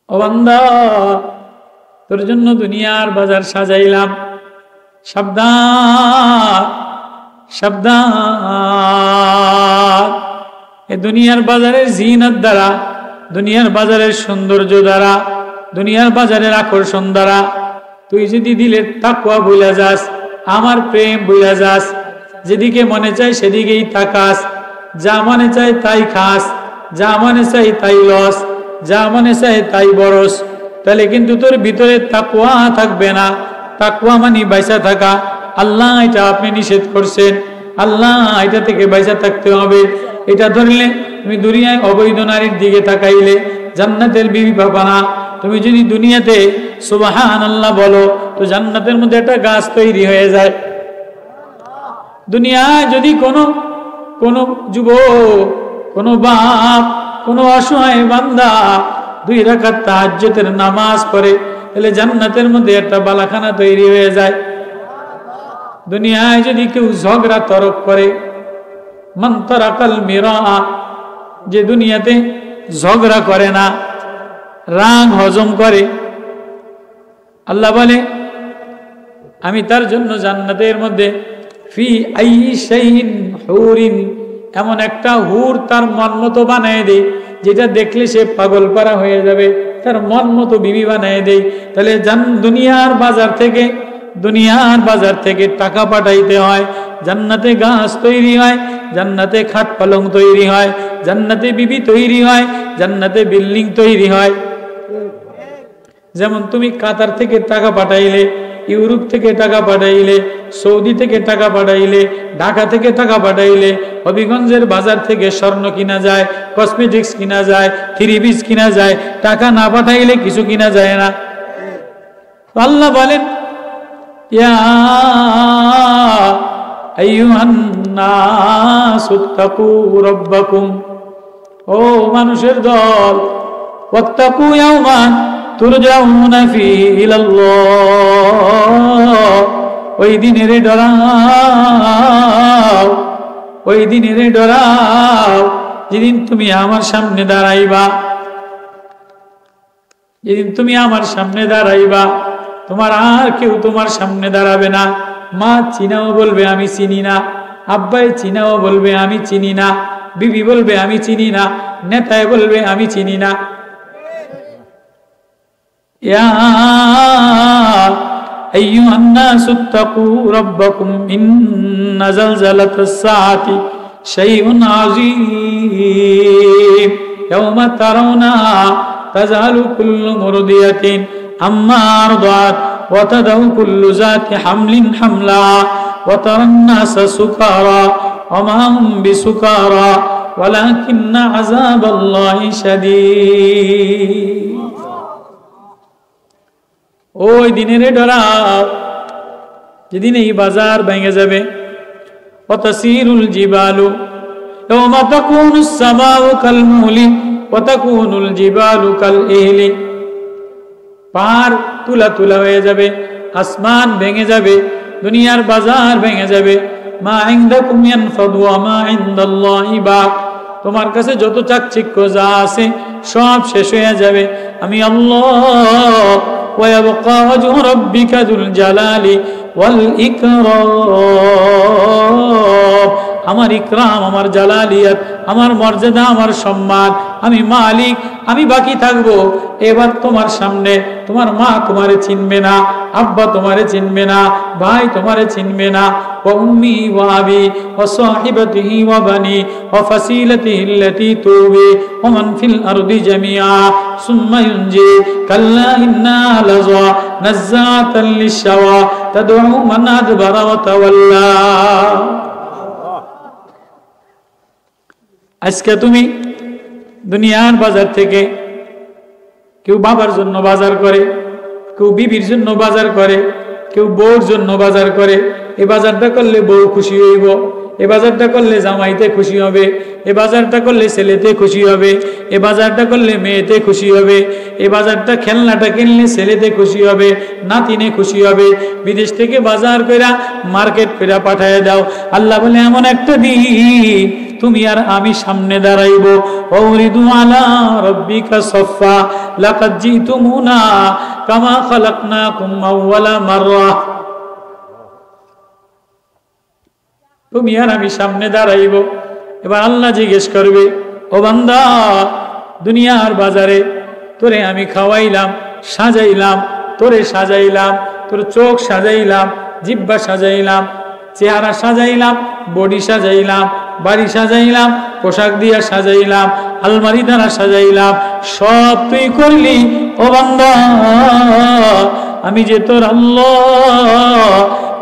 ও বান্দা, তোর জন্য দুনিয়ার বাজার সাজাইলাম। সাবধান সাবধান, এ দুনিয়ার বাজারের জিনাত দ্বারা, দুনিয়ার বাজারের সৌন্দর্য দ্বারা, দুনিয়ার বাজারের আকর্ষণ দ্বারা তুই যদি দিলের তাকওয়া ভুলে যাস, আমার প্রেম ভুলে যাস, যেদিকে মনে চাই সেদিকেই তাকাস, যা মনে চাই তাই খাস, যা মনে চাই তাই লস, যা মনে চাই তাই বরস, তাহলে কিন্তু তোর ভিতরে তাকওয়া থাকবে না। তাকওয়া মানে বাইসা থাকা। আল্লাহ এটা আপনি নিষেধ করছেন, আল্লাহ এটা থেকে বাইসা থাকতে হবে। এটা ধরলে তুমি দুনিয়ায় অবৈধ নারীর দিকে তাকাইলে জান্নাতের বিবি পাবা না। তুমি যদি দুনিয়াতে সুবহানাল্লাহ বলো তো জান্নাতের মধ্যে একটা গাছ তৈরি হয়ে যায়। দুনিয়ায় যদি কোনো যুবক, কোনো বাপ, কোনো অসহায় বান্দা 2 রাকাত তাহাজ্জুদের নামাজ পড়ে, তাহলে জান্নাতের মধ্যে একটা বালাখানা তৈরি হয়ে যায়। দুনিয়ায় যদি কেউ ঝগড়া তরক করে, মান তারাকাল মিরা, যে দুনিয়াতে ঝগড়া করে না, রাগ হজম করে, আল্লাহ বলে আমি তার জন্য জান্নাতের মধ্যে ফি আইশাইন হুরিন, এমন একটা হুর তার মন মতো বানিয়ে দেই, যেটা দেখলে সে পাগল পারা হয়ে যাবে, তার মন মতো বিবি বানিয়ে দেই। তাহলে দুনিয়ার বাজার থেকে টাকা পাঠাইতে হয়, জান্নাতে গাছ তৈরি হয়, জান্নাতে খাট পালং তৈরি হয়, জান্নাতে বিবি তৈরি হয়, জান্নাতে বিল্ডিং তৈরি হয়। যেমন তুমি কাতার থেকে টাকা পাঠাইলে, ইউরোপ থেকে টাকা পাঠাইলে, সৌদি থেকে টাকা পাঠাইলে, ঢাকা থেকে টাকা পাঠাইলে, হবিগঞ্জের বাজার থেকে স্বর্ণ কিনা যায়, কসমেটিক্স কিনা যায়, 3 পিস কিনা যায়, টাকা না পাঠাইলে কিছু কিনা যায় না। আল্লাহ বলেন ইয়া আইয়ুহান নাসু তাকু রাব্বাকুম, ও মানুষের দল, ওয়াত্তাকু ইয়াওমান তুরজাউনা ফীহি ইলাল্লাহ, ওই দিনের ডরাও, ওই দিনের ডরাও যেদিন তুমি আমার সামনে দাঁড়াইবা, যেদিন তুমি আমার সামনে দাঁড়াইবা, তোমার আর কেউ তোমার সামনে দাঁড়াবে না। মা চিনাও বলবে আমি চিনি না, আব্বাই চিনাও বলবে আমি চিনি না, বিবি বলবে আমি চিনি না, নেতায় বলবে আমি চিনি না। ইয়া আইয়ুহান নাসু তাকু রাব্বাকুম ইন্না যালজালাতাস সাআতি শাইউন আযীম ইয়াওমা তারাউনাহা তাযহালু কুল্লু মুরদিয়াতিন আম্মা আরদাত ওয়া তাদাউ কুল্লু যাতি হামলিন হামলাহা ওয়া তারান নাসা সুকারা ওয়া মা হুম বিসুকারা ওয়ালাকিন্না আযাবাল্লাহি শাদীদ। ওই দিনের ডরাও যেদিন এই বাজার ভেঙে যাবে। ওয়াতাসিরুল জিবালু ইয়াওমা তাকুনুস সামাউ কাল মুহলি ওয়া তাকুনুল জিবালু কাল ইহলি, পাহাড় তুলা তুলা হয়ে যাবে, আসমান ভেঙে যাবে, দুনিয়ার বাজার ভেঙে যাবে। মা ইনদাকুম ইয়ানফাদু ওয়া মা ইনদাল্লাহি বাক, তোমার কাছে যত চাকচিক্য যা আছে সব শেষ হয়ে যাবে। আমি আল্লাহ ويبقى وجه ربك ذو الجلال والإكرام, আমার ইকরাম, আমার জালালিয়াত, আমার মর্যাদা, আমার সম্মান, আমি মালিক, আমি বাকি থাকবো। এবার তোমার সামনে তোমার মা তোমারে চিনবে না, আব্বা তোমারে চিনবে না, ভাই তোমারে চিনবে না। ওয়া উম্মি ওয়া আবি ওয়া সাহিবাতিহি ওয়া বানি ওয়া ফাসিলাতিহি আল্লাতী তুবি ওয়া মান ফিল আরদি জামিআ সুম্মা ইউনজি কাল্লা ইন্না লাযা নাযাতাল লিশওয়া তাদউ মান আদবারা ওয়া তাওয়াল্লা। আজকে তুমি দুনিয়ার বাজার থেকে, কেউ বাবার জন্য বাজার করে, কেউ বিবির জন্য বাজার করে, কেউ বউর জন্য বাজার করে। এই বাজারটা করলে বউ খুশি হইব, এ বাজারটা করলে জামাইতে খুশি হবে, এ বাজারটা করলে ছেলেতে খুশি হবে, এ বাজারটা করলে মেয়েতে খুশি হবে, এ বাজারটা খেলনাটা কিনলে ছেলেতে খুশি হবে, নাতিনে খুশি হবে। বিদেশ থেকে বাজার কইরা মার্কেট কইরা পাঠায় দাও। আল্লাহ বলে এমন একটা দিন তুমি আর আমি সামনে দাঁড়াইব ওরিদু আলা রাব্বিকা সাফা লাকাদ জিতুমুনা কামা খালাকনাকুম আউওয়ালা মাররা তুমি আর আমি সামনে দাঁড়াইব এবার আল্লাহ জিজ্ঞেস করবে ও বান্দা দুনিয়ার বাজারে তোরে আমি খাওয়াইলাম সাজাইলাম তোরে সাজাইলাম তোর চোখ সাজাইলাম জিহ্বা সাজাইলাম চেহারা সাজাইলাম বডি সাজাইলাম বাড়ি সাজাইলাম পোশাক দিয়া সাজাইলাম আলমারি দ্বারা সাজাইলাম সব তুই করলি ও বান্দা আমি যে তোর আল্লাহ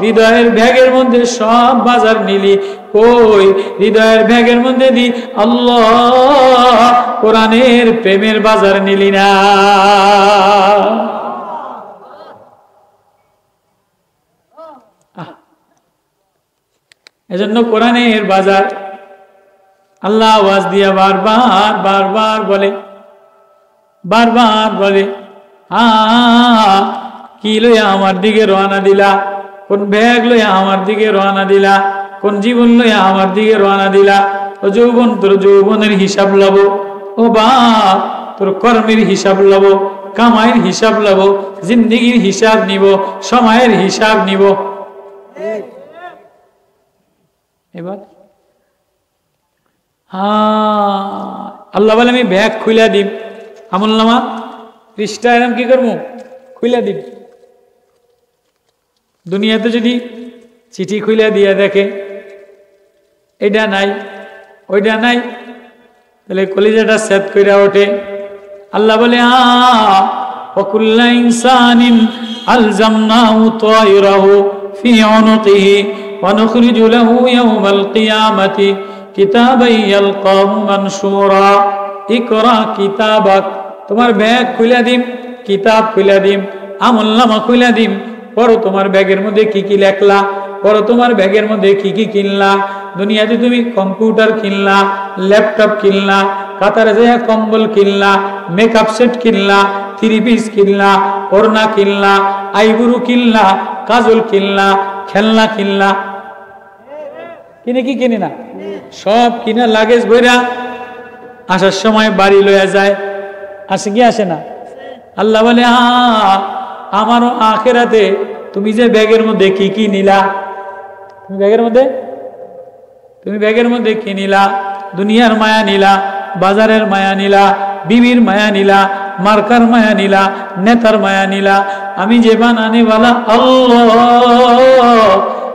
হৃদয়ের ব্যাগের মধ্যে সব বাজার নিলি কই হৃদয়ের ব্যাগের মধ্যে দি আল্লাহ কোরআনের প্রেমের বাজার নিলি না এজন্য কোরআনের বাজার আল্লাহ আওয়াজ দিয়া বারবার বলে কি লইয়া আমার দিকে রওনা দিলা কোন ব্যাগ লইয়া আমার দিকে রওনা দিলা কোন জীবন লইয়া আমার দিকে রওনা দিলা ও যৌবন তোর যৌবনের হিসাব লব ও বাপ তোর কর্মের হিসাব লব কামাইয়ের হিসাব লব জিন্দেগির হিসাব নিব সময়ের হিসাব নিব এবার আল্লাহ বলে আমি ব্যাগ খুলে দিব আমলনামা পৃষ্ঠা এরম কি করবো খুলে দিব দুনিয়াতে যদি চিঠি খুলে দিয়ে দেখে এটা নাই ওইটা নাই তাহলে কলিজাটা সেট করে ওঠে আল্লাহ বলে ওয়াকুল্লা ইনসানিন আলজামনাহু তায়রাহু ফি উনুকিহি ওয়া নুখরিজু লাহু ইয়াওমাল কিয়ামাতি কিতাবান ইয়ালকাহু মানশুরা ইকরা কিতাবাক তোমার ব্যাগ খুলে দিম কিতাব খুলে দিম আমলনামা খুলে দিম পড়ো তোমার ব্যাগের মধ্যে কি কি লেখলা পড়ো তোমার ব্যাগের মধ্যে কি কি কিনলা দুনিয়াতে তুমি কম্পিউটার কিনলা ল্যাপটপ কিনলা কাতারে যায় কম্বল কিনলা মেকআপ সেট কিনলা থ্রি পিস কিনলা ওড়না কিনলা আইবুরু কিনলা কাজল কিনলা খেলনা কিনলা কিনে কি কিনি না সব কিনা লাগেজ বইরা আসার সময় বাড়ি লইয়া যায় আসে কি আসে না আল্লাহ বলে আমারও আখেরাতে তুমি যে ব্যাগের মধ্যে কি কি নিলা তুমি ব্যাগের মধ্যে কি নিলা দুনিয়ার মায়া নিলা বাজারের মায়া নিলা বিবির মায়া নিলা মার্কার মায়া নিলা নেতার মায়া নিলা আমি যে বানানে वाला আল্লাহ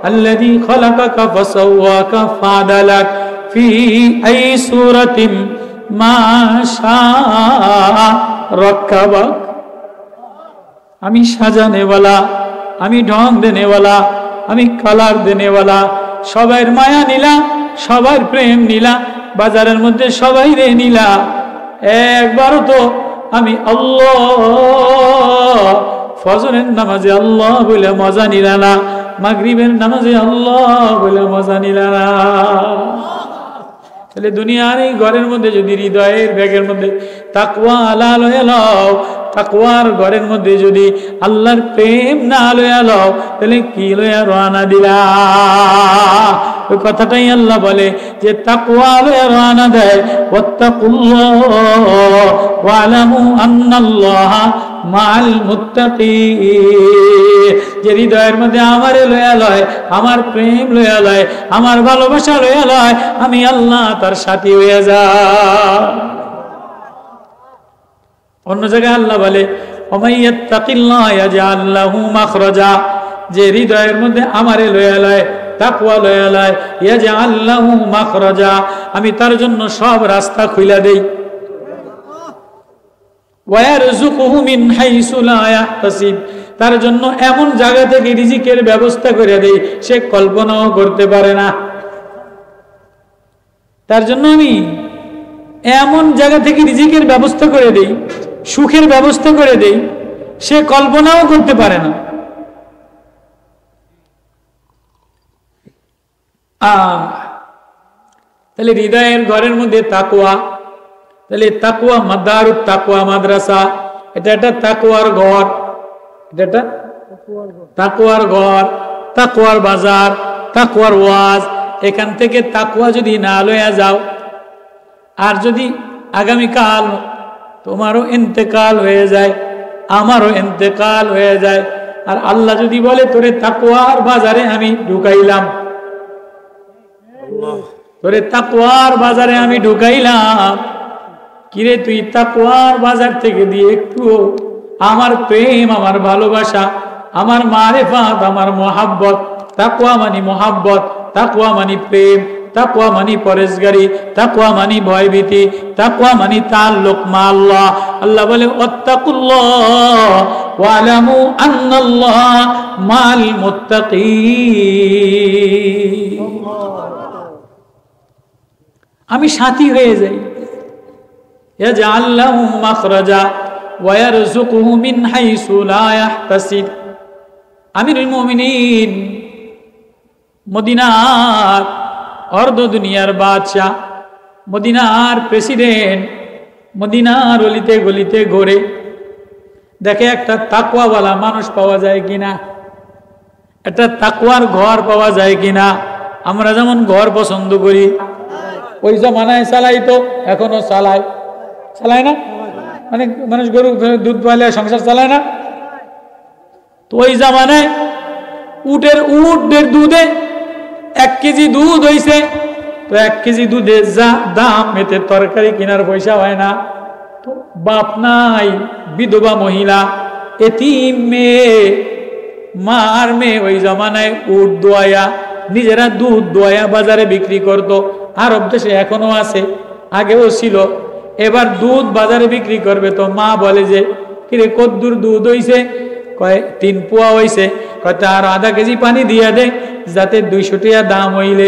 الذي خلقك فسواك فعدلك في أي سورة ما شاء ركبك আমি সাজানে वाला আমি ঢং দেনে वाला আমি কালার দেনে वाला সবার মায়া নিলা সবার প্রেম নিলা বাজারের মধ্যে সবাই রে নিলা একবারও তো আমি আল্লাহ ফজরের নামাজে আল্লাহ বলে মজা নিলা না মাগরিবের নামাজে আল্লাহ বলে মজা নিলা না তাহলে দুনিয়ার এই ঘরের মধ্যে যদি হৃদয়ের ব্যাগের মধ্যে তাকওয়া আলা লয়া লও তাকওয়ার ঘরের মধ্যে যদি আল্লাহর প্রেম না লয়া লও তাহলে কি লয়া রওনা দিলা ওই কথাটাই আল্লাহ বলে যে তাকওয়া লয়া রওনা দেয় ওয়াত্তাকুল্লাহ ওয়া আলামু আন্নাল্লাহা মাআল মুত্তাকিন যে হৃদয়ের মধ্যে আমারে লয়া লয় আমার প্রেম লয়া লয় আমার ভালোবাসা লয়া লয় আমি আল্লাহ তার সাথী হয়ে যায় অন্য জায়গায় আল্লাহ বলে ওমাইয়াত্তাকিল্লাহ ইয়াজআল লাহু মাখরাজা যে হৃদয়ের মধ্যে আমারে লয়া লয় তাকওয়া লয়া লয় ইয়াজআল লাহু মাখরাজা আমি তার জন্য সব রাস্তা খুলে দেই ওয়া ইয়ারযুকুহু মিন হাইসু লা ইয়াহতাসিব তার জন্য এমন জায়গা থেকে রিজিকের ব্যবস্থা করে দেই সে কল্পনাও করতে পারে না তার জন্য আমি এমন জায়গা থেকে রিজিকের ব্যবস্থা করে দেই সুখের ব্যবস্থা করে দেই সে কল্পনাও করতে পারে না তাহলে হৃদয়ের ঘরের মধ্যে তাকওয়া তাহলে তাকওয়া মাদারুত তাকওয়া মাদ্রাসা এটা একটা তাকওয়ার ঘর তাকওয়ার ঘর তাকওয়ার বাজার তাকওয়ার ওয়াজ এখান থেকে তাকওয়া যদি না লইয়া যাও, আর যদি আগামীকাল তোমারও ইন্তেকাল হয়ে যায়, আমারও ইন্তেকাল হয়ে যায়, আর আল্লাহ যদি বলে তোরে তাকওয়ার বাজারে আমি ঢুকাইলাম, তোরে তাকওয়ার বাজারে আমি ঢুকাইলাম, কিরে তুই তাকওয়ার বাজার থেকে দিয়ে একটু আমার প্রেম, আমার ভালোবাসা, আমার মারেফাত, আমার মোহাব্বত, তাকওয়া মানি মোহাব্বত, তাকওয়া মানি প্রেম, তাকওয়া মানি পরেশগারি, তাকওয়া মানি ভয়ভীতি, তাকওয়া মানি তাআল্লুক মা আল্লাহ। আল্লাহ বলে ওয়াত্তাকুল্লাহ ওয়ালামু আন্নাল্লাহ মাল মুত্তাকিন। আমি সাথী হয়ে যাই, ইয়াজআল লাহু মাখরাজা ওয়া ইয়ারযুকুহু মিন হাইসু লা ইয়াহতাসিব। আমিরুল মুমিনিন, মদিনার অর্ধ দুনিয়ার বাদশাহ, মদিনার প্রেসিডেন্ট, মদিনার অলিতে গলিতে ঘোরে, দেখে একটা তাকওয়াওয়ালা মানুষ পাওয়া যায় কিনা, একটা তাকওয়ার ঘর পাওয়া যায় কিনা। আমরা যেমন ঘর পছন্দ করি, ওই জমানায় চালাই, তো এখনো চালায়, চালায় না? মানে মানুষ গরু দুধ পাইলে সংসার চালায় না? তো ওই জামানায় উটের দুধে 1 কেজি দুধ হইছে, তো 1 কেজি দুধে যা দাম, এতে তরকারি কেনার পয়সা হয় না। তো বাপ নাই, বিধবা মহিলা, এতিম মেয়ে, মার মেয়ে ওই জমানায় উট দোয়া, নিজেরা দুধ দোয়া বাজারে বিক্রি করত। আরব দেশে এখনো আছে, আগেও ছিল। এবার দুধ বাজারে বিক্রি করবে, তো মা বলে যে কিরে কদ্দুর দুধ হইছে? কয় 3 পোয়া হইছে। কয় তার আধা কেজি পানি দিয়া দে, যাতে 200 টাকা দাম হইলে,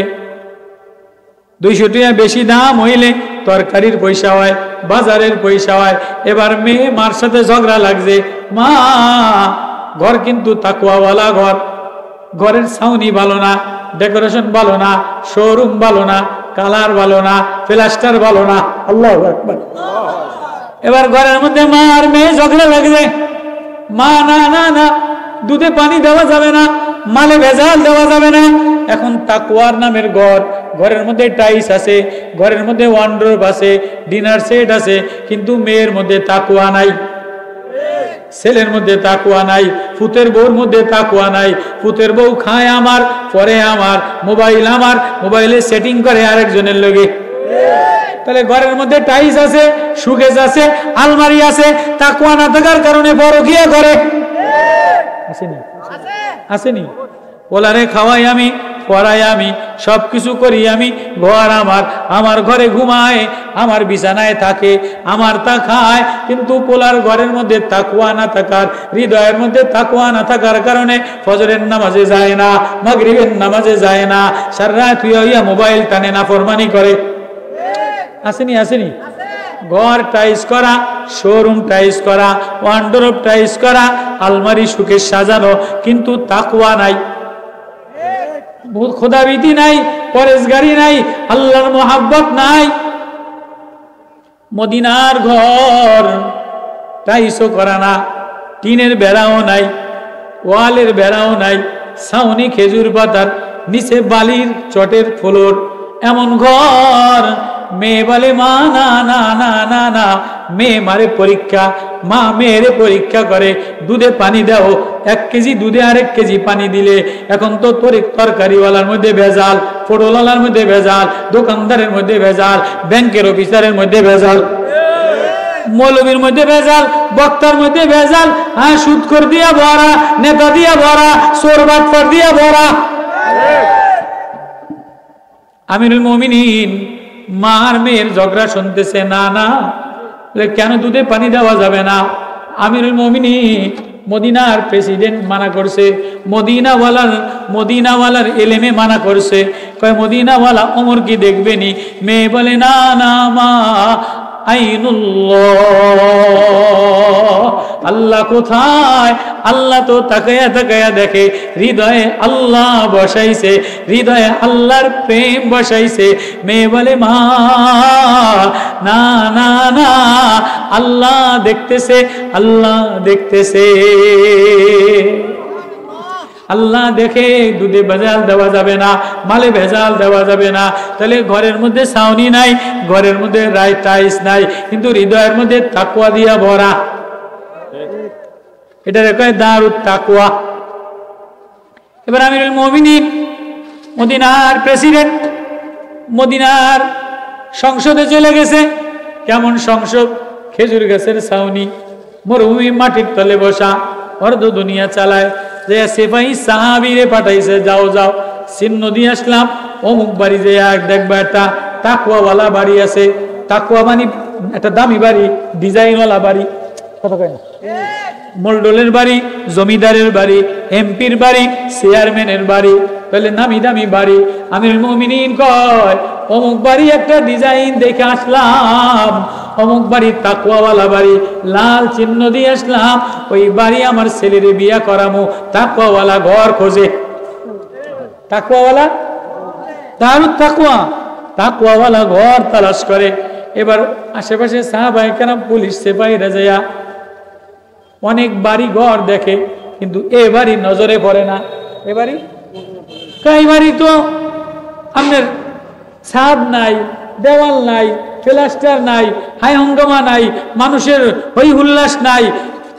200 টাকা বেশি দাম হইলে তরকারির পয়সা হয়, বাজারের পয়সা হয়। এবার মেয়ে মার সাথে ঝগড়া লাগছে, মা ঘর কিন্তু তাকওয়াওয়ালা ঘর, ঘরের ছাউনি ভালো না, ডেকোরেশন ভালো না, শোরুম ভালো না, কালার ভালো না, প্লাস্টার ভালো না। আল্লাহু আকবার। এবার ঘরের মধ্যে মা আর মেয়ে ঝগড়া লাগছে, মা না না না, দুধে পানি দেওয়া যাবে না, মালে ভেজাল দেওয়া যাবে না। এখন তাকওয়ার নামের ঘর, ঘরের মধ্যে টাইলস আছে, ঘরের মধ্যে ওয়ার্ডরোব আছে, ডিনার সেট আছে, কিন্তু মেয়ের মধ্যে তাকওয়া নাই, ছেলের মধ্যে তাকওয়া নাই, ফুতের বউর মধ্যে তাকওয়া নাই। ফুতের বউ খায় আমার, পরে আমার, মোবাইল আমার, মোবাইলে সেটিং করে আরেকজনের লগে। তাহলে ঘরের মধ্যে টাইলস আছে, সুকেস আছে, আলমারি আছে, তাকওয়া না থাকার কারণে পরকিয়া করে। আসেনি? আসেনি? ওলারে খাওয়াই আমি, পড়াই আমি, সবকিছু করি আমি, ঘর আমার, আমার ঘরে ঘুমায়, আমার বিছানায় থাকে, আমার তা খায়। কিন্তু পোলার ঘরের মধ্যে তাকওয়া না থাকার, হৃদয়ের মধ্যে তাকওয়া না থাকার কারণে ফজরের নামাজে যায় না, মাগরিবের নামাজে যায় না, সারা রাত হইয়া মোবাইল টানে, নাফরমানি করে। আসেনি? আসেনি? ঘর টাইস করা, শোরুম টাইস করা, ওয়ার্ডরোব টাইস করা, আলমারি সুকেশ সাজানো, কিন্তু তাকওয়া নাই, খোদাভীতি নাই, পরেশগারি নাই, আল্লাহর মোহাব্বত নাই। মদিনার ঘর টাইসও করা না, টিনের বেড়াও নাই, ওয়ালের বেড়াও নাই, ছাউনি খেজুর পাতার, নিচে বালির চটের ফ্লোর, এমন ঘর। মেয়ে বলে মা না না না না না, মেয়ে মারে পরীক্ষা, মা মেয়েরে পরীক্ষা করে, দুধে পানি দাও, 1 কেজি দুধে 1 কেজি পানি দিলে, এখন তো তরকারিওয়ালার মধ্যে ভেজাল, পটলওয়ালার মধ্যে ভেজাল, দোকানদারের মধ্যে ভেজাল, ব্যাংকের অফিসারের মধ্যে ভেজাল, মৌলবীর মধ্যে ভেজাল, বক্তার মধ্যে ভেজাল, হ্যাঁ সুদখোর দিয়া ভরা, নেতা দিয়া ভরা, চোর বাটপার দিয়া ভরা। আমিরুল মুমিনিন মার মেয়ের ঝগড়া শুনতেছে, না না, কেন দুধে পানি দেওয়া যাবে না? আমিরুল মুমিনিন মদিনার প্রেসিডেন্ট মানা করছে, মদিনাওয়ালার এলেমে মানা করছে, কয় মদিনাওয়ালা ওমর কি দেখবেনি? মেয়ে বলে না না মা, আইনুল্লাহ, আল্লাহ কোথায়? আল্লাহ তো তাকায়া তাকায়া দেখে, হৃদয়ে আল্লাহ বসাইছে, হৃদয়ে আল্লাহর প্রেম বসাইছে। মেয়ে বলে মা না না না, আল্লাহ দেখতেছে, আল্লাহ দেখতেছে। আল্লাহ দেখে দুধে ভেজাল দেওয়া যাবে না, মালে ভেজাল দেওয়া যাবে না। তাহলে ঘরের মধ্যে ছাউনি নাই, ঘরের মধ্যে টাইলস নাই, কিন্তু হৃদয়ের মধ্যে তাকওয়া দিয়া ভরা। এটা কয় দারুত তাকওয়া। এবার আমিরুল মুমিনিন মদিনার প্রেসিডেন্ট, মদিনার সংসদে চলে গেছে। কেমন সংসদ? খেজুর গাছের ছাউনি, মরুভূমি, মাটির তলে বসা, অর্ধ দুনিয়া চালায়। যে সিপাহী সাহাবীরে পাঠাইছে, যাও যাও চিহ্ন দিয়ে আসলাম, অমুক বাড়ি যে দেখবা একটা তাকওয়াওয়ালা বাড়ি আছে। তাকওয়া মানে একটা দামি বাড়ি, ডিজাইনওয়ালা বাড়ি, কথা কয় না, মোল্ডলের বাড়ি, জমিদারের বাড়ি, এমপির বাড়ি, চেয়ারম্যানের বাড়ি, তাহলে নামি দামি বাড়ি। আমিরুল মুমিনিন কয় অমুক বাড়ি একটা ডিজাইন দেখে আসলাম, অমুক বাড়ি তাকওয়াওয়ালা বাড়ি, লাল চিহ্ন দিয়ে আসলাম, ওই বাড়ি আমার ছেলের বিয়া করামু। তাকওয়াওয়ালা ঘর খোঁজে, তাকওয়াওয়ালা দারুত তাকওয়া, তাকওয়াওয়ালা ঘর তালাশ করে। এবার আশেপাশে সাহাবায়ে কেরাম, পুলিশ, সিপাহীরা যায়া অনেক বাড়ি ঘর দেখে, কিন্তু এ বাড়ি নজরে পড়ে না। এ বাড়ি তো আপনার ছাদ নাই, দেওয়াল নাই, প্লাস্টার নাই, হাই হঙ্গামা নাই, মানুষের হই হুল্লাস নাই।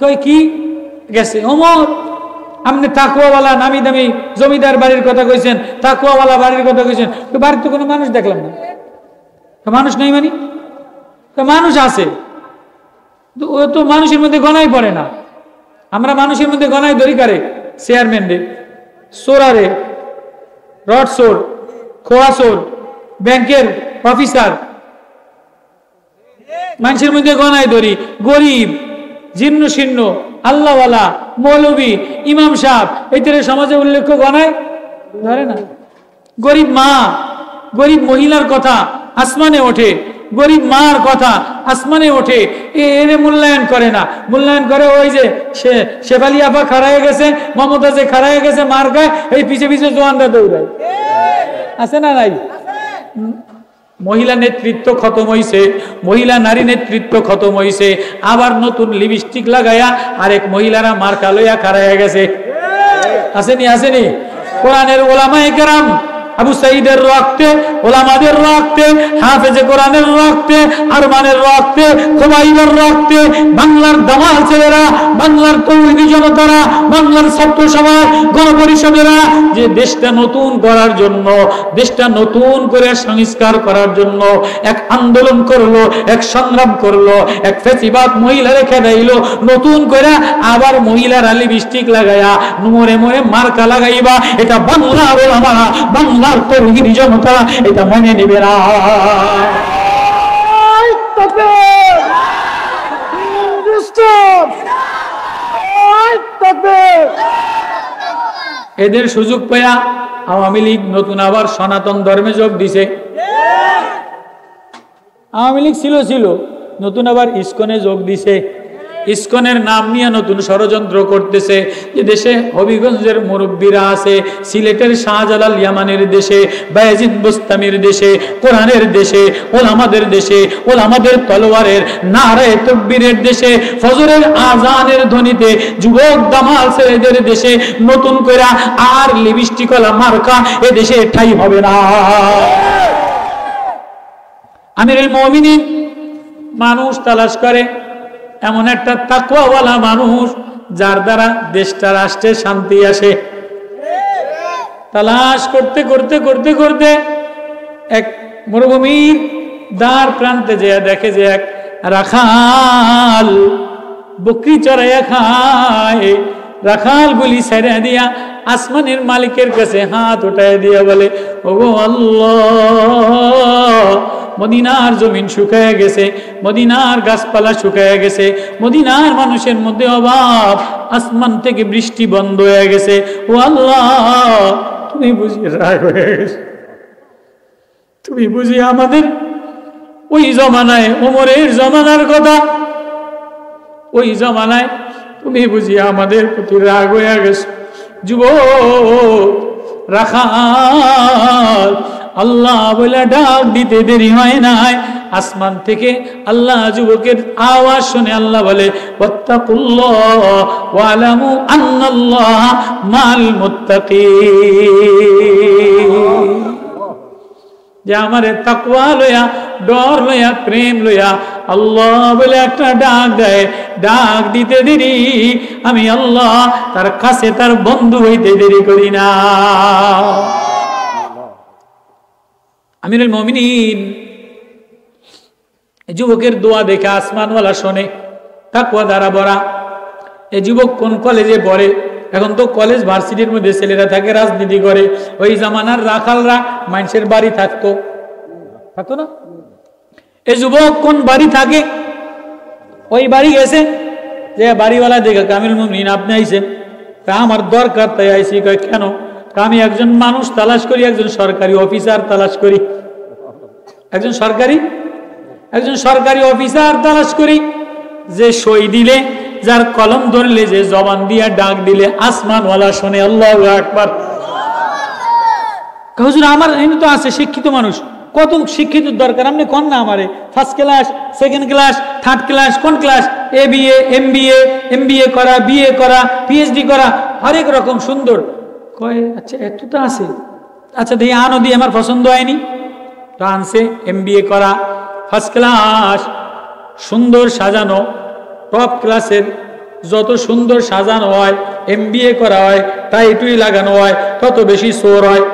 কই কি গেছে ওমর, আপনি তাকওয়াওয়ালা নামি দামি জমিদার বাড়ির কথা কইছেন, তাকওয়াওয়ালা বাড়ির কথা কইছেন, বাড়িতে কোনো মানুষ দেখলাম না। মানুষ নাই মানে? মানুষ আছে, ও তো মানুষের মধ্যে গণাই পড়ে না। আমরা মানুষের মধ্যে গণাই ধরি কারে? চেয়ারম্যান রে, সোরারে, রড সোর, খোয়া সোর, ব্যাংকের অফিসার, মানুষের মধ্যে গণাই ধরি। গরিব, জীর্ণ শীর্ণ, আল্লাহওয়ালা, মৌলবী, ইমাম সাহেব, এই তরে সমাজে উল্লেখ্য গণায় ধরে না। গরিব মা, গরিব মহিলার কথা আসমানে ওঠে, গরিব মার কথা আসমানে ওঠে, এর মূল্যায়ন করে না। মূল্যায়ন করে ওই যে শেফালি আপা খাড়ায় গেছে, মমতা যে খাড়ায় গেছে মার গায়ে, এই পিছে পিছে জোয়ানরা দৌড়ায়, আছে না নাই? মহিলা নেতৃত্ব খতম হইছে, মহিলা নারী নেতৃত্ব খতম হইছে, আবার নতুন লিপস্টিক লাগাইয়া আরেক মহিলারা মার্কা লইয়া খাড়াইয়া গেছে, আসেনি? আসেনি? কোরআনের ওলামায়ে কেরাম, আবু সাইদের রক্তে, ওলামাদের রক্তে, হাফেজে কোরআনের রক্তে, আরমানের রক্তে, খুবাইবের রক্তে, বাংলার দামাল ছেলেরা, বাংলার তৌহিদি জনতারা, বাংলার ছাত্র সমাজ, গণপরিষদেরা যে দেশটা নতুন করার জন্য, দেশটা নতুন করে সংস্কার করার জন্য এক আন্দোলন করলো, এক সংগ্রাম করলো, এক ফেসিবাদ মহিলা রেখে দিল, নতুন করে আবার মহিলারা লিপস্টিক লাগাইয়া মোরে মোরে মার্কা লাগাইবা, এটা বাংলার ওলামারা, বাংলার তৌহিদি জনতা এটা মনে নিবে না। এদের সুযোগ পেয়া আওয়ামী লীগ নতুন আবার সনাতন ধর্মে যোগ দিছে। আওয়ামী লীগ ছিল নতুন আবার ইসকনে যোগ দিছে। ইসকনের নাম নিয়ে নতুন ষড়যন্ত্র করতেছে যে দেশে হবিগঞ্জের মুরব্বীরা আছে, সিলেটের শাহজালাল ইয়ামানের দেশে, বায়েজিদ বুস্তামির দেশে, কোরআনের দেশে, ওলামাদের দেশে, ওলামাদের তলোয়ারের নারায়ে তাকবীরের দেশে, ফজরের আজানের ধ্বনিতে যুবক দামাল ছেলেদের দেশে নতুন করে আর লিপস্টিকওয়ালা মার্কা এ দেশে ঠাঁই হবে না। আমিরুল মুমিনিন মানুষ তালাশ করে এমন একটা তাকওয়াওয়ালা মানুষ যার দ্বারা দেশটা রাষ্ট্রে শান্তি আসে। তালাশ করতে করতে করতে করতে এক মরুভূমির দ্বার প্রান্তে যে দেখে যে এক রাখাল বকরি চড়াইয়া খায়। রাখাল গুলি ছেড়ে দিয়া আসমানের মালিকের কাছে হাত উঠায় দিয়া বলে, ওগো আল্লাহ, মদিনার জমিন শুকায় গেছে, মদিনার গাছপালা শুকায় গেছে, মদিনার মানুষের মধ্যে অভাব, আসমান থেকে বৃষ্টি বন্ধ হয়ে গেছে। ও আল্লাহ, তুমি বুঝি রাগ হয়ে গেছে, তুমি বুঝি আমাদের ওই জমানায়, ওমরের জমানার কথা, ওই জমানায় তুমি বুঝি আমাদের প্রতি রাগ হয়ে গেছে। যুবক রাখাল আল্লাহ বলে ডাক দিতে দেরি হয় নাই, আসমান থেকে আল্লাহ যুবকের আওয়াজ শুনে আল্লাহ বলে ওয়াত্তাকুল্লাহ ওয়ালামু আন্নাল্লাহ মাল মুত্তাকিন, যে আমারে তাকওয়া লইয়া, ডর লইয়া, প্রেম লইয়া আল্লাহ বলে একটা ডাক দেয়, ডাক দিতে দেরি আমি আল্লাহ তার কাছে তার বন্ধু হইতে দেরি করি না। আমিরুল মুমিনিন যুবকের দোয়া দেখে আসমানওয়ালা শোনে, তাকওয়া দ্বারা ভরা। এই যুবক কোন কলেজে পড়ে? এখন তো কলেজ ভার্সিটির মধ্যে ছেলেরা থাকে, রাজনীতি করে। ওই জামানার রাখালরা মানুষের বাড়ি থাকতো না? এই যুবক কোন বাড়ি থাকে? ওই বাড়ি গেছে, যে বাড়িওয়ালা দেখে আমিরুল মুমিনিন আপনি আইছেন? আমার দরকার তাই আইসি। কেন? আমি একজন মানুষ তালাশ করি, একজন সরকারি অফিসার তালাশ করি, একজন সরকারি অফিসার তালাশ করি, যে সই দিলে, যার কলম ধরলে, যে জবান দিয়া ডাক দিলে আসমানওয়ালা শোনে। আল্লাহু আকবার। হুজুর আমার এমনি তো আছে শিক্ষিত মানুষ, কত শিক্ষিত দরকার আপনি কোন না আমারে? First class, second class, third class, কোন ক্লাস? ABA, MBA করা, BA করা, PhD করা, হরেক রকম সুন্দর। কয় আচ্ছা এত তো আছে, আচ্ছা দেখি আনো দিয়ে আমার পছন্দ হয়নি, তো আনছে। MBA করা, ফার্স্ট ক্লাস, সুন্দর সাজানো, টপ ক্লাসের, যত সুন্দর সাজানো হয়, MBA করা হয়, টাইটুই লাগানো হয়, তত বেশি চোর হয়।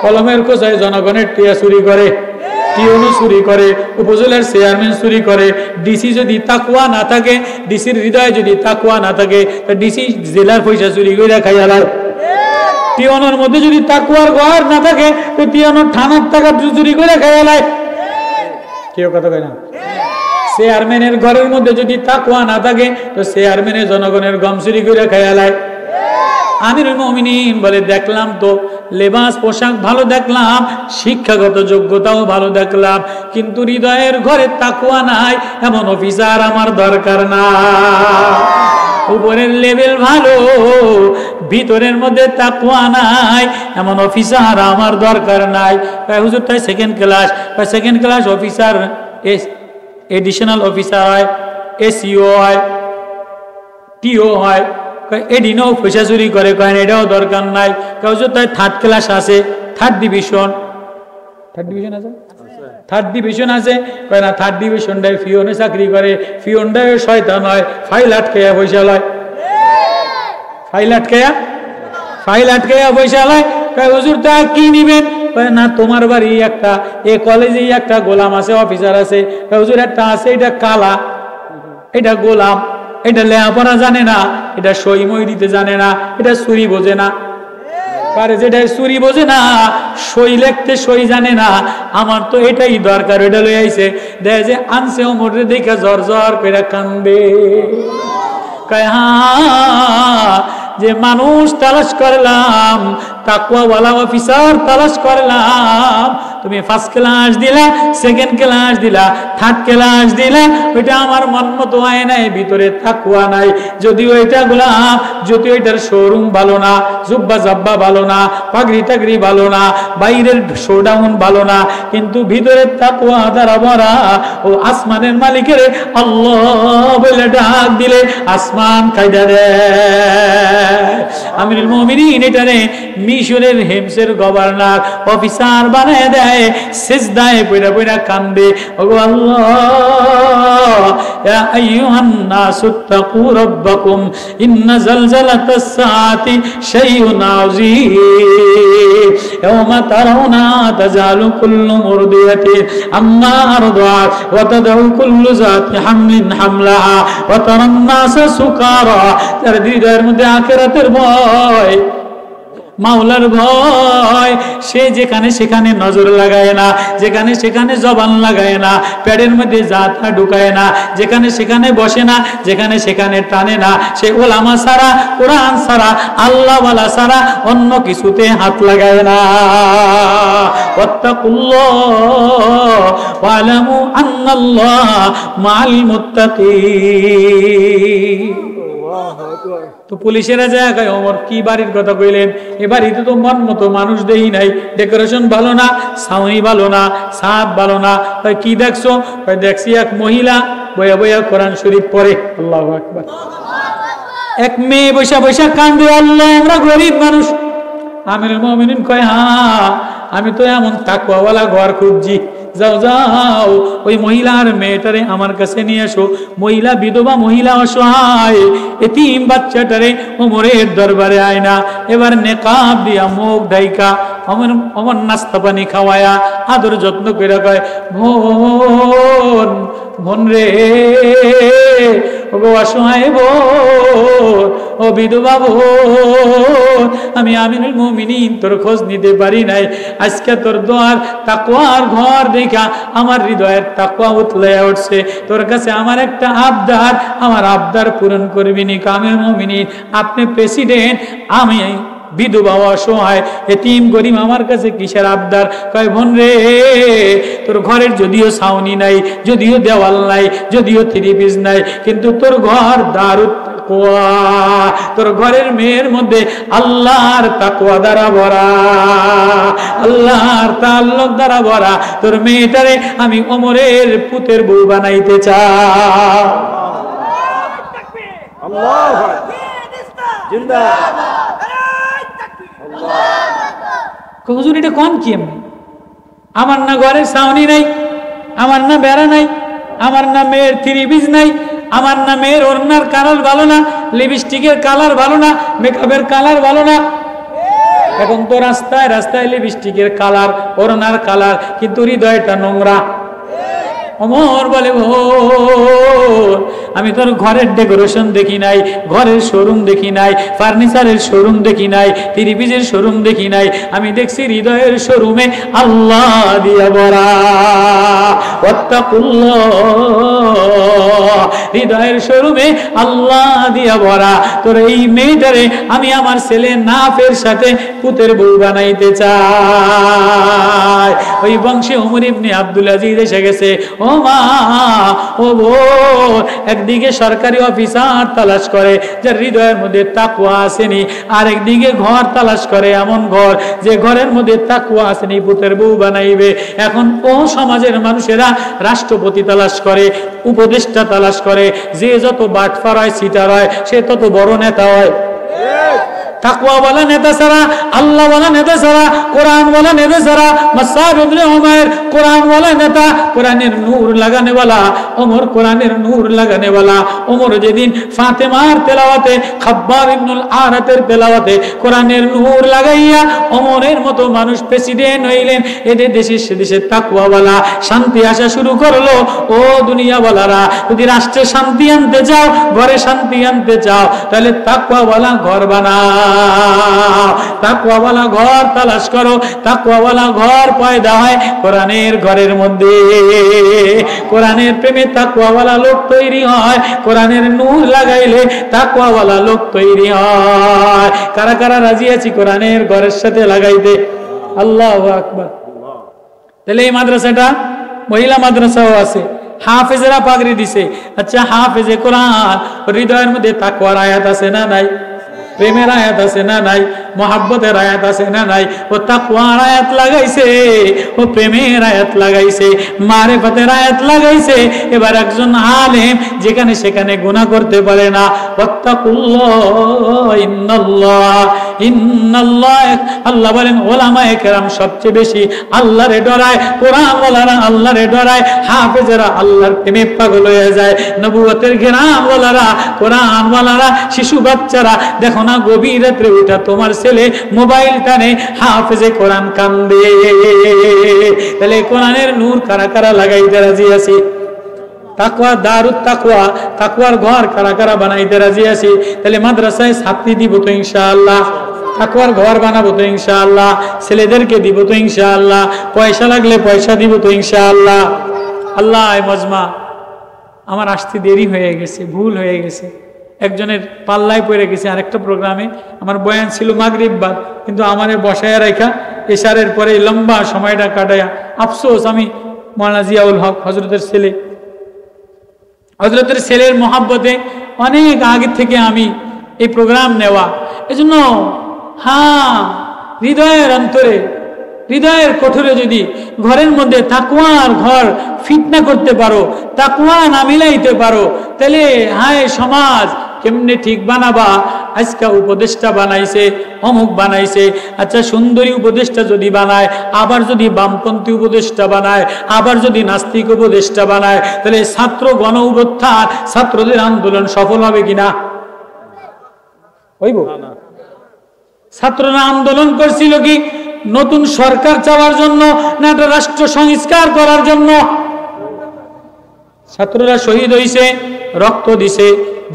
কলমের কোচায় জনগণের টিয়া চুরি করে, টিউনও চুরি করে, উপজেলার চেয়ারম্যান চুরি করে। ডিসি যদি তাকওয়া না থাকে, ডিসির হৃদয়ে যদি তাকওয়া না থাকে, তো ডিসি জেলার পয়সা চুরি করে খাইয়া লায়। টিউনের মধ্যে যদি তাকওয়ার ঘর না থাকে, তো টিউনের থানার টাকা চুরি করে খাইয়া লায়। কেউ কথা কয় না? চেয়ারম্যানের ঘরের মধ্যে যদি তাকওয়া না থাকে, তো চেয়ারম্যানের জনগণের গম চুরি করে খাইয়া লায়। আমিরুল মুমিনিন বলে দেখলাম তো লেবাস পোশাক ভালো দেখলাম, শিক্ষাগত যোগ্যতাও ভালো দেখলাম, কিন্তু হৃদয়ের ঘরে তাকওয়া নাই, এমন অফিসার আমার দরকার না। উপরের লেভেল ভালো, ভিতরের মধ্যে তাকওয়া নাই, এমন অফিসার আমার দরকার নাই। হুজুর তাই second class officer, additional officer হয়, SEO হয়, TO হয়, এডিনও পয়সা চুরি করে, কয় এটাও দরকার নাই। হুজুর তাই থার্ড ক্লাস আছে, থার্ড ডিভিশন আছে, কয় না থার্ড ডিভিশনটাই ফিওনে চাকরি করে, ফিওনটাই শয়তান হয়, ফাইল আটকাইয়া পয়সা লয়, ফাইল আটকাইয়া পয়সা লয়। কয় হুজুর তা কি নিবেন? না তোমার বাড়ি একটা, এ কলেজেই একটা গোলাম আছে, অফিসার আছে। হুজুর একটা আছে, এটা কালা, এটা গোলাম, এটা লেখাপড়া জানে না, এটা সই মই দিতে জানে না, এটা চুরি বোঝে না। পারে যেটা চুরি বোঝে না, সই লিখতে সই জানে না, আমার তো এটাই দরকার। এটা লই আইছে, দেখে যে আনছে ওমরে দেখে জ্বর করে কান্দে। কয় হ্যাঁ, যে মানুষ তালাশ করলাম, তাকওয়াওয়ালা অফিসার তালাশ করলাম, তুমি ফার্স্ট ক্লাস দিলা, সেকেন্ড ক্লাস দিলা, থার্ড ক্লাস দিলা, ওইটা আমার মন মতো হয় নাই, ভিতরে তাকওয়া নাই। যদিও এটা গোলাম, যদিও এটার শোরুম ভালো না, জুব্বা জাব্বা ভালো না, পাগড়ি টাগড়ি ভালো না, বাইরের শোডাউন ভালো না, কিন্তু ভিতরে তাকওয়া দ্বারা ভরা। ও আসমানের মালিকের আল্লাহ বলে ডাক দিলে আসমান কায়দা দেয়। আমিরুল মুমিনিন এটারে মিশরের হেমসের গভর্নর অফিসার বানায় দেয়, সিজদায় পড়া পড়া কান্দে, ওগো আল্লাহ, ইয়া আইয়ুহান নাসু তাকু রাব্বাকুম ইন্না জালজালাতাস সাআতি শাইউন আযীম ইয়াওমা তারাউনা তাজালু কুল্লু মুরদিয়াতিন আম্মা আরদাত ওয়া তাদউ কুল্লু যাতি হামলিন হামলাহা ওয়া তারান নাসা সুকারা। তার হৃদয়ের মধ্যে আখিরাতের ভয়, মাওলার ভয়, সে যেখানে সেখানে নজর লাগায় না, যেখানে সেখানে জবান লাগায় না, পেটের মধ্যে জাতা ঢুকায় না, যেখানে সেখানে বসে না, যেখানে সেখানে টানে না, সে ওলামা ছাড়া, কোরআন ছাড়া, আল্লাহওয়ালা ছাড়া অন্য কিছুতে হাত লাগায় না। ওয়াত্তাকুল্লাহ ওয়ালামু আন্নাল্লাহ মাআল মুত্তাকিন। তো পুলিশেরা যায়, ওমর কি বাড়ির কথা কইলেন? এই বাড়িতে তো মন মতো মানুষ দেই নাই, ডেকোরেশন ভালো না, ছাউনি ভালো না, ছাদ ভালো না। কি দেখছো? দেখছি এক মহিলা বয়া বয়া কোরআন শরীফ পড়ে। আল্লাহু আকবার। এক মেয়ে বৈশা বৈশা কান্দে, আল্লাহ আমরা গরিব মানুষ। আমিরুল মুমিনিন কয়, হ্যাঁ আমি তো এমন তাকওয়াওয়ালা ঘর খুঁজছি। যাও যাও ওই মহিলার মেয়েটারে আমার কাছে নিয়ে আসো। মহিলা বিধবা, মহিলা অসহায়, এতিম বাচ্চাটারে ওমরের দরবারে আয়না এবার নেকাব দিয়া মুখ ঢাইকা অমর নাস্তা পানি খাওয়ায়া আদর যত্ন করে কয়, বোন বোন রে, ও অসহায় বোন, ও বিধবা বোন, আমি আমিরুল মুমিনিন তোর খোঁজ নিতে পারি নাই। আজকে তোর দোয়ার তাকওয়ার ঘর দেখা আমার হৃদয়ের তাকওয়া উতলে উঠছে। তোর কাছে আমার একটা আবদার, আমার আবদার পূরণ করবি নি? আমিরুল মুমিনিন আপনি প্রেসিডেন্ট, আমি বিধবা অসহায় এতিম গরিব, আমার কাছে কিসের আবদার? কয়, বোন রে, তোর ঘরের যদিও ছাউনি নাই, যদিও দেওয়াল নাই, যদিও থ্রি পিস নাই, কিন্তু তোর ঘর দারুত তাকওয়া, তোর ঘরের মেয়ের মধ্যে আল্লাহর তাকওয়া দ্বারা ভরা, আল্লাহর তাআল্লুক দ্বারা ভরা। তোর মেয়েটারে আমি ওমরের পুতের বউ বানাইতে চাই। আল্লাহু জিন্দাবাদ। হুজুর এটা কোন কি? আমার না ঘরে ছাউনি নাই, আমার না বেড়া নাই, আমার না মেয়ের থ্রি পিস নাই, আমার না মেয়ের ওড়নার কালার ভালো না, লিপস্টিকের কালার ভালো না, মেকআপের কালার ভালো না। এখন তো রাস্তায় রাস্তায় লিপস্টিকের কালার, ওড়নার কালার, কিন্তু হৃদয়টা নোংরা। ওমর বলে, আমি তোর ঘরের ডেকোরেশন দেখি নাই, ঘরের শোরুম দেখি নাই, ফার্নিচারের শোরুম দেখি নাই, থ্রি পিসের শোরুম দেখি নাই, আমি দেখছি হৃদয়ের শোরুমে আল্লাহ দিয়া ভরা। ওয়াত্তাকুল্লাহ, হৃদয়ের শোরুমে আল্লাহ দিয়া ভরা। তোর এই মেয়েটারে আমি আমার ছেলে নাফের সাথে পুতের বউ বানাইতে চাই। ওই বংশে ওমর ইবনে আব্দুল আজিজ এসে গেছে। ও মা, ও বোন, একদিকে সরকারি অফিসার তালাশ করে যার হৃদয়ের মধ্যে তাকওয়া আসেনি, আর একদিকে ঘর তালাশ করে এমন ঘর যে ঘরের মধ্যে তাকওয়া আসেনি, পুতের বউ বানাইবে। এখন ও সমাজের মানুষেরা রাষ্ট্রপতি তালাশ করে, উপদেষ্টা তালাশ করে, যে যত বাটফার হয়, সিটার হয়, সে তত বড় নেতা হয়। তাকওয়াওয়ালা নেতা ছাড়া, আল্লাহওয়ালা নেতা ছাড়া, কোরআনওয়ালা নেতা ছাড়া, মুসআব ইবনে উমাইর কোরআনওয়ালা নেতা, কোরআনের নূর লাগানেওয়ালা, ওমর কোরআনের নূর লাগানেওয়ালা। ওমর যেদিন ফাতেমার তেলাওয়াতে, খাব্বাব ইবনুল আরাতের তেলাওয়াতে কোরআনের নূর লাগাইয়া ওমরের মতো মানুষ প্রেসিডেন্ট হইলেন, এদের দেশে সে দেশে তাকওয়াওয়ালা শান্তি আসা শুরু করলো। ও দুনিয়াওয়ালারা, যদি রাষ্ট্রে শান্তি আনতে চাও, ঘরে শান্তি আনতে চাও, তাহলে তাকওয়াওয়ালা ঘর বানাও, তাকওয়াওয়ালা ঘর তালাশ করো। তাকওয়াওয়ালা ঘর পয়দা হয় কোরআনের ঘরের মধ্যে, কোরআনের প্রেমে তাকওয়াওয়ালা লোক তৈরি হয়, কোরআনের নূর লাগাইলে তাকওয়াওয়ালা লোক তৈরি হয়। কারা কারা রাজি আছি কোরআনের ঘরের সাথে লাগাইতে? আল্লাহু আকবার। তাহলে এই মাদ্রাসাটা মহিলা মাদ্রাসাও আছে, হাফেজেরা পাগড়ি দিছে। আচ্ছা, হাফেজে কোরআন হৃদয়ের মধ্যে তাকওয়ার আয়াত আছে না নাই? প্রেমের আয়াত আছে না নাই? মোহাব্বতের আয়াত আছে না নাই? ও তাকওয়ার আয়াত লাগাইছে, ও প্রেমের আয়াত লাগাইছে, মারিফতের আয়াত লাগাইছে। এবার একজন আলেম যেখানে সেখানে গুনাহ করতে পারে না। ওয়াত্তাকুল্লাহ, ইন্নাল্লাহ, আল্লাহ বলেন ওলামায়ে কেরাম সবচেয়ে বেশি আল্লাহরে ডরায়, কোরআনওয়ালারা আল্লাহরে ডরায়, হাফেজেরা আল্লাহর প্রেমে পাগল হয়ে যায়। নবুয়তের ঘেরাওয়ালারা, কোরআনওয়ালারা, শিশু বাচ্চারা, দেখো না গভীর রাত্রে উঠা তোমার ছেলে মোবাইল টানে, হাফেজে কোরআন কান্দে। তাহলে কোরআনের নূর কারা কারা লাগাইতে রাজি আছি? তাকওয়া, দারুত তাকওয়া, তাকওয়ার ঘর কারা কারা বানাইতে রাজি আছি? তাহলে মাদ্রাসায় ছাত্রী দিব তো ইনশাআল্লাহ, তাকওয়ার ঘর বানাবো তো ইনশাআল্লাহ, ছেলেদেরকে দিব তো ইনশাআল্লাহ, পয়সা লাগলে পয়সা দিব তো ইনশাআল্লাহ। আল্লাহ মজমা, আমার আসতে দেরি হয়ে গেছে, ভুল হয়ে গেছে, একজনের পাল্লায় পড়ে গেছে। আরেকটা প্রোগ্রামে আমার বয়ান ছিল মাগরিব বাদ, কিন্তু আমারে বসায় রাখা এশারের পরে লম্বা সময়টা কাটায়া, আফসোস আমি মাওলানা জিয়াউল হক হযরতের ছেলে, হযরতের ছেলের মহাব্বতে অনেক আগে থেকে আমি এই প্রোগ্রাম নেওয়া, এজন্য হ্যাঁ হৃদয়ের অন্তরে, হৃদয়ের কোঠরে যদি ঘরের মধ্যে তাকওয়ার ঘর ফিটনা করতে পারো, তাকওয়া না মিলাইতে পারো, তাহলে হায় সমাজ কেমনে ঠিক বানাবা? আজকে উপদেষ্টা বানাইছে, অমুক বানাইছে, আচ্ছা সুন্দরী উপদেষ্টা যদি বানায়, আবার যদি বামপন্থী উপদেষ্টা বানায়, আবার যদি নাস্তিক উপদেষ্টা বানায়, তাহলে ছাত্র গণ অভ্যুত্থান, ছাত্রদের আন্দোলন সফল হবে কিনা? হইব? ছাত্ররা আন্দোলন করছিল কি নতুন সরকার চাওয়ার জন্য, না একটা রাষ্ট্র সংস্কার করার জন্য? ছাত্ররা শহীদ হইছে, রক্ত দিছে,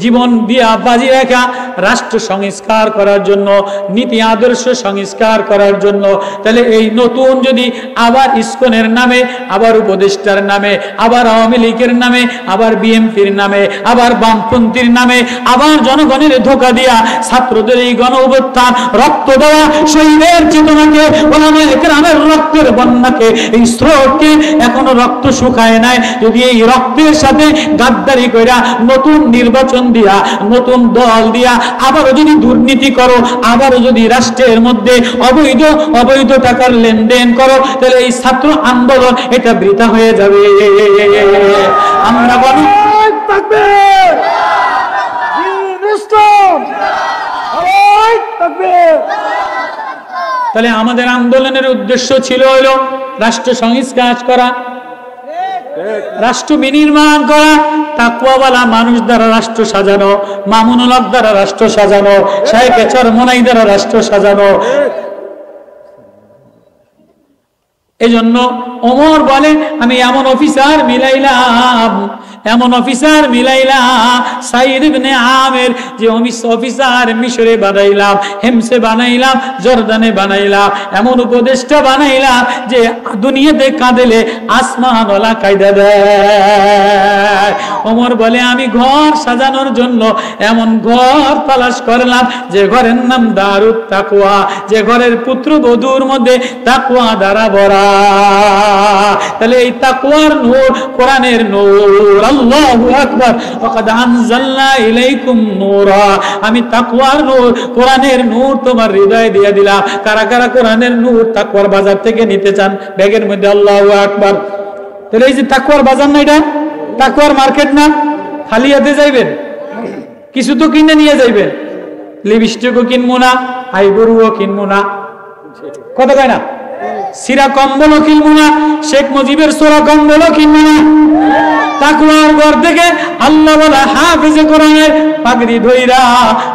জীবন দিয়া বাজি রাখা রাষ্ট্র সংস্কার করার জন্য, নীতি আদর্শ সংস্কার করার জন্য। তাহলে এই নতুন যদি আবার ইসকনের নামে, আবার উপদেষ্টার নামে, আবার আওয়ামী লীগের নামে, আবার বিএনপির নামে, আবার বামপন্থীর নামে, আবার জনগণের ধোঁকা দিয়া ছাত্রদের এই গণ অভ্যুত্থান, রক্ত দেওয়া শহীদের চেতনাকে, ওলামায়ে কেরামের রক্তের বন্যাকে, এই স্রোতকে এখনো রক্ত শুকায় নাই, যদি এই রক্তের সাথে গাদ্দারি কইরা নতুন নির্বাচন দিয়া, নতুন দল দিয়া আবারও যদি দুর্নীতি করো, আবারও যদি রাষ্ট্রের মধ্যে অবৈধ টাকার লেনদেন করো, তাহলে এই ছাত্র আন্দোলন এটা বৃথা হয়ে যাবে। আমরা বলি তাহলে আমাদের আন্দোলনের উদ্দেশ্য ছিল হলো রাষ্ট্র সংস্কার করা, রাষ্ট্র বিনির্মাণ করা, তাকওয়াওয়ালা মানুষ দ্বারা রাষ্ট্র সাজানো, মামুনুল হক দ্বারা রাষ্ট্র সাজানো, শায়েখে চরমনাই দ্বারা রাষ্ট্র সাজানো। এই জন্য ওমর বলে আমি এমন অফিসার মিলাইলাম, এমন অফিসার মিলাইলাম, সাইদ ইবনে আমের যে অফিসার মিশরে বানাইলাম, হেমসে বানাইলাম, জর্দানে বানাইলাম, এমন উপদেষ্টা বানাইলাম যে দুনিয়াতে কাঁদেলে আসমানওয়ালা কায়দা দেয়। ওমর বলে আমি ঘর সাজানোর জন্য এমন ঘর তালাশ করলাম যে ঘরের নাম দারুত তাকওয়া, যে ঘরের পুত্রবধূর মধ্যে তাকওয়া দ্বারা ভরা। তাহলে এই তাকওয়ার নূর, কোরআনের নূর, আল্লাহু আকবার, ওয়াকাদ আনজালনা ইলাইকুম নূরা, আমি তাকওয়ার নূর, কোরআনের নূর তোমার হৃদয়ে দিয়ে দিলাম। কারা কারা কোরআনের নূর তাকওয়ার বাজার থেকে নিতে চান? ব্যাগের মধ্যে আল্লাহু আকবার। তাহলে এই যে তাকওয়ার বাজার না, এটা তাকওয়ার মার্কেট না, খালি হাতে যাইবেন, কিছু তো কিনে নিয়ে যাইবেন। লিপস্টিকও কিনবো না, আইবুড়ও কিনবো না, কথা কয় না, সিরা কম্বলও কিনবো না, শেখ মুজিবের সোরা কম্বলও কিনবো না। তাকওয়ার ঘর থেকে আল্লাহ বলা হাফেজে কোরআনের পাগড়ি ধইরা,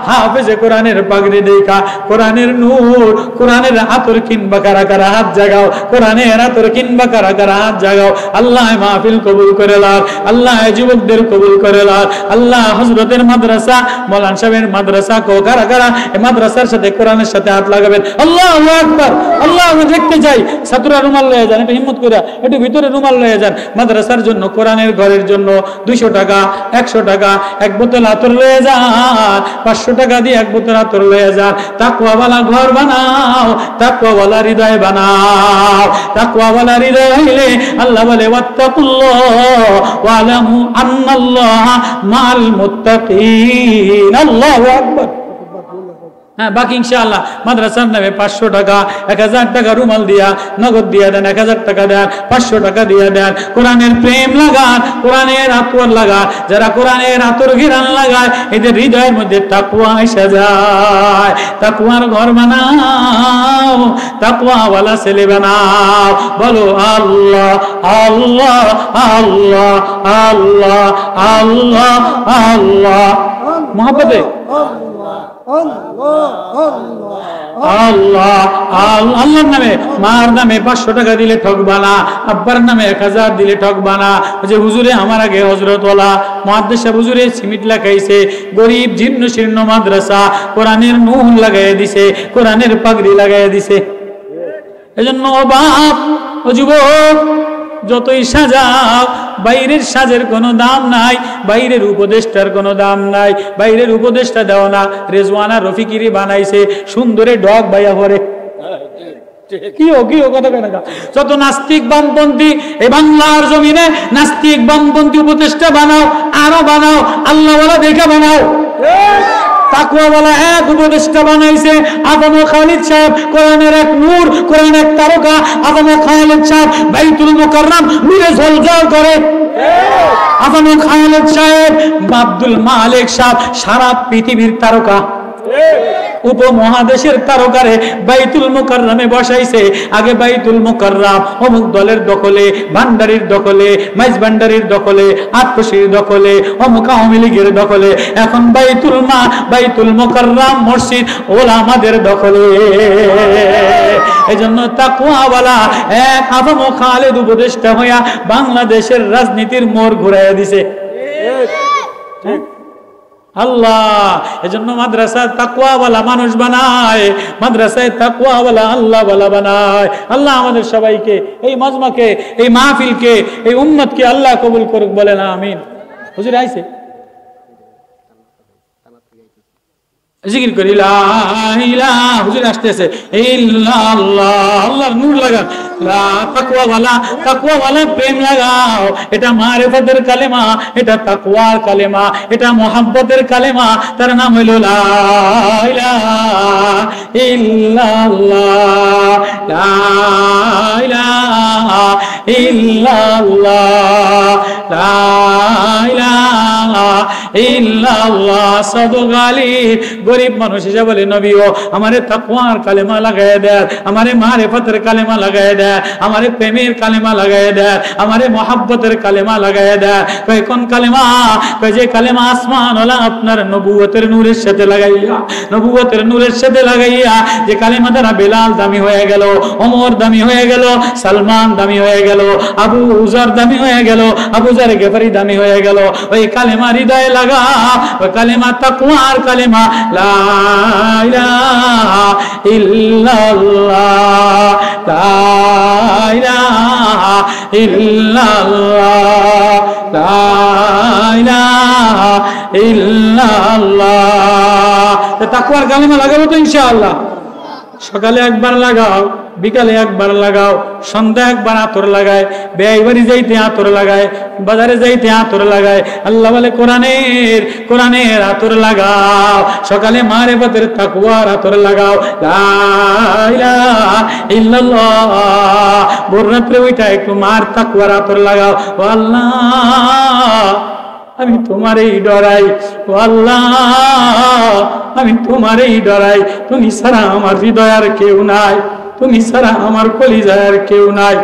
হাফেজে কোরআনের পাগড়ি দেখা কোরআনের নূর, কোরআনের আতর কিনবা কারা কারা হাত জাগাও, কোরআনের আতর কিনবা কারা কারা হাত জাগাও। আল্লাহ মাহফিল কবুল করে লাল, আল্লাহ যুবকদের কবুল করে লাল, আল্লাহ হযরতের মাদ্রাসা, মৌলানা সাহেবের মাদ্রাসা কো কারা কারা এই মাদ্রাসার সাথে কোরআনের সাথে হাত লাগাবেন। আল্লাহু আকবার, আল্লাহ আমি দেখতে চাই। ছাত্ররা রুমাল লয়ে যান, একটু হিম্মত করে একটু ভিতরে রুমাল লয়ে যান। মাদ্রাসার জন্য, কোরআনের ঘরের জন্য 200 টাকা, 100 টাকা, এক বোতল আতর লয়ে যান, 500 টাকা দিয়ে এক বোতল আতর লয়ে যান। তাকওয়াওয়ালা ঘর বানাও, তাকওয়াওয়ালা হৃদয় বানাও। তাকওয়াওয়ালা হৃদয় হইলে আল্লাহ বলে ওয়াত্তাকুল্লাহ ওয়ালামু আন্নাল্লাহা মাআল মুত্তাকিন। আল্লাহু আকবার। হ্যাঁ, বাকি ইনশাআল্লাহ মাদ্রাসার নামে 500 টাকা, 1000 টাকা রুমাল দিয়া নগদ দিয়া দেন, 1000 টাকা দেন, 500 টাকা দিয়া দেন। কোরআনের প্রেম লাগান, কোরআনের আতর লাগান। যারা কোরআনের আতর ঘিরান লাগায়, এদের হৃদয়ের মধ্যে তাকওয়া এসে যায়। তাকওয়ার ঘর বানাও, তাকওয়াওয়ালা ছেলে বানাও। বলো আল্লাহ আল্লাহ আল্লাহ আল্লাহ আল্লাহ আল্লাহ, মহব্বতে আল্লাহ আল্লাহর নামে। মার নামে 500 টাকা দিলে ঠকবা না, আব্বার নামে 1000 দিলে ঠকবা না। যে হুজুরে আমার আগে হযরতওয়ালা মুহাদ্দিস সাহেব হুজুরে সিমেন্ট লাগাইছে, গরিব জীর্ণ শীর্ণ মাদ্রাসা, কোরআনের নূর লাগাইয়া দিছে, কোরআনের পাগড়ি লাগাইয়া দিছে। এজন্য ও বাপ, ও যুবক, যতই সাজাও, বাইরের সাজের কোনো দাম নাই, বাইরের উপদেষ্টার কোনো দাম নাই। বাইরের উপদেষ্টা দেও না, রেজওয়ানা রফিকিরি বানাইছে, সুন্দরে ডগ বাইয়া পরে। যত নাস্তিক বামপন্থী এই বাংলার জমিনে, নাস্তিক বামপন্থী উপদেষ্টা বানাও, আরো বানাও, আল্লাহওয়ালা দেখা বানাও। তাকওয়াওয়ালা এক উপদেষ্টা বানাইছে আদম খালিদ সাহেব, কোরআনের এক নূর, কোরআনের এক তারকা। আদম খালিদ সাহেব বাইতুল মুকাররম নূরে ঝলঝল করে। আদম খালিদ সাহেব, আব্দুল মালিক সাহেব সারা পৃথিবীর তারকা, উপমহাদেশের তারকারে বাইতুল মুকাররমে বসাইছে। আগে বাইতুল মুকাররম অমুক দলের দখলে, ভান্ডারির দখলে, মাইজ ভান্ডারির দখলে, আটকশির দখলে, অমুক আওয়ামী লীগের দখলে। এখন বাইতুল মুকাররম মসজিদ ওলামাদের দখলে। এজন্য তাকওয়াওয়ালা এক আদম খালিদ উপদেষ্টা হইয়া বাংলাদেশের রাজনীতির মোড় ঘুরাইয়া দিছে। আল্লাহ এজন্য মাদ্রাসা তাকওয়াওয়ালা মানুষ বানায়, মাদ্রাসায় তাকওয়াওয়ালা আল্লাহওয়ালা বানায়। আল্লাহ আমাদের সবাইকে, এই মাজমাকে, এই মাহফিলকে, এই উম্মতকে আল্লাহ কবুল করুক, বলেন আমিন। হুজুর আইছে জিকির করি লা ইলাহা, হুজুর আসতেছে ইল্লাল্লাহ। আল্লাহর নূর লাগান, লা তাকওয়াওয়ালা প্রেম লাগাও। এটা মারিফতের কালেমা, এটা তাকওয়ার কালেমা, এটা মুহাব্বতের কালেমা। তার নাম হলো লা ইলাহা ইল্লাল্লাহ, লা ইলাহা ইল্লাল্লাহ, লা ইলাহা ইল্লাল্লাহ। সদগালি গরিব মানুষ হিসেবে বলে, নবীও আমারে তাকওয়ার কালেমা লাগায় দেয়, আমারে মারিফতের কালেমা লাগায় দেয়, আমারে প্রেমের কালেমা লাগায় দেয়, আমারে মুহাব্বতের কালেমা লাগায় দেয়। কয় কোন কালেমা? কয় যে কালেমা আসমান ওলা আপনার নবুয়তের নূরের সাথে লাগাইয়া, নবুয়তের নূরের সাথে লাগাইয়া যে কালেমা দ্বারা বেলাল দামি হয়ে গেল, ওমর দামি হয়ে গেল, সালমান দামি হয়ে গেল, আবু যর দামি হয়ে গেল, আবু যর গেফারি দামি হয়ে গেল। ওই কালেমা হৃদয়ে লাগা, ওই কালেমা তাকওয়ার কালেমা, লা ইলাহা ইল্লাল্লাহ, লা ইলাহা ইল্লাল্লাহ, লা ইলাহা ইল্লাল্লাহ। তাকওয়ার কালেমা লাগাবো তো ইনশাআল্লাহ। সকালে একবার লাগাও, বিকালে একবার লাগাও, সন্ধ্যা একবার আতর লাগায়, বেয়াইবাড়ি যাইতে আতর লাগায়, বাজারে যাইতে আতর লাগায়। আল্লাহ বলে কোরআনের আতর লাগাও, সকালে মারিফতের তাকওয়ার আতর লাগাও, লা ইলাহা ইল্লাল্লাহ। ভোর রাত্রে ওইটা একটু মার তাকওয়ার আতর লাগাও। ও আল্লাহ আমি তোমারই ডরাই, ও আল্লাহ আমি তোমারই ডরাই। তুমি ছাড়া আমার হৃদয় আর কেউ নাই, তুমি ছাড়া আমার কলিজায় আর কেউ নাই।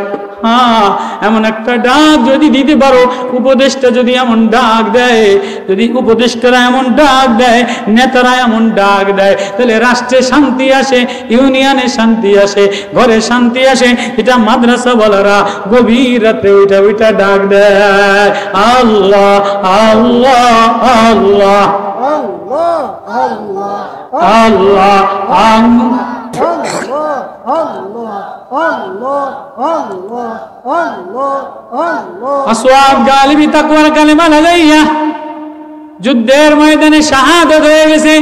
হ্যাঁ, এমন একটা ডাক যদি দিতে পারো, উপদেশটা যদি এমন ডাক দেয়, যদি উপদেষ্টারা এমন ডাক দেয়, নেতারা এমন ডাক দেয়, তাহলে রাষ্ট্রে শান্তি আসে, ইউনিয়নে শান্তি আসে, ঘরে শান্তি আসে। এটা মাদ্রাসা বলারা গভীর রাতে ওইটা ডাক দেয়, আল্লাহ আল্লাহ আল্লাহ আল্লাহ আল্লাহ আল্লাহ। আসওয়াদ গালিবি তাকওয়ার কালেমা লাগাইয়া যুদ্ধের ময়দানে শাহাদাত হয়ে গেছে।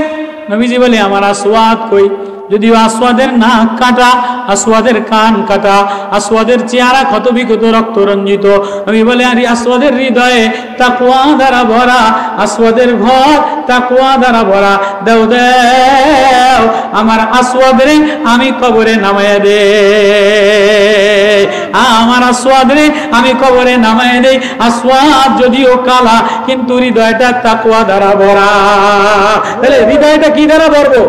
নবীজি বলে আমার আসওয়াদ কই? যদিও আসওয়াদের নাক কাটা, আসওয়াদের কান কাটা, আসওয়াদের চেহারা ক্ষত বিক্ষত রক্ত রঞ্জিত। নবী বলে আরে আসওয়াদের হৃদয়ে তাকওয়া দ্বারা ভরা, আসওয়াদের ঘর তাকওয়া দ্বারা ভরা। দেও দেও আমার আসওয়াদরে আমি কবরে নামায়া দে, আমার আসওয়াদরে আমি কবরে নামায়া দেই। আসওয়াদ যদিও কালা, কিন্তু হৃদয়টা তাকওয়া দ্বারা ভরা। তাহলে হৃদয়টা কি দ্বারা ভরবো?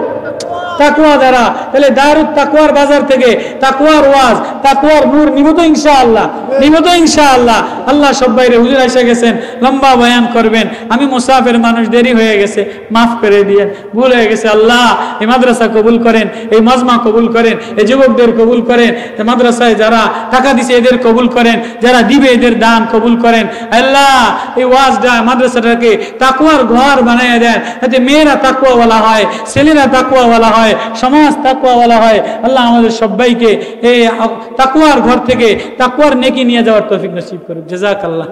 তাকওয়া দ্বারা। তাহলে দারুত তাকওয়ার বাজার থেকে তাকওয়ার ওয়াজ, তাকওয়ার নূর নিব তো ইনশাআল্লাহ, নিব তো ইনশাআল্লাহ। আল্লাহ সবাইরে, হুজুর এসে গেছেন, লম্বা বয়ান করবেন, আমি মুসাফির মানুষ, দেরি হয়ে গেছে, মাফ করে দিয়েন, ভুল হয়ে গেছে। আল্লাহ এই মাদ্রাসা কবুল করেন, এই মাজমা কবুল করেন, এই যুবকদের কবুল করেন, মাদ্রাসায় যারা টাকা দিছে এদের কবুল করেন, যারা দিবে এদের দান কবুল করেন। আল্লাহ এই ওয়াজটা মাদ্রাসাটাকে তাকওয়ার ঘর বানায় দেন, যাতে মেয়েরা তাকওয়াওয়ালা হয়, ছেলেরা তাকওয়াওয়ালা হয়, সমাজ তাকওয়াওয়ালা হয়। আল্লাহ আমাদের সবাইকে এই তাকওয়ার ঘর থেকে তাকওয়ার নেকি নিয়ে যাওয়ার তৌফিক নসিব করুন। জাযাকাল্লাহ।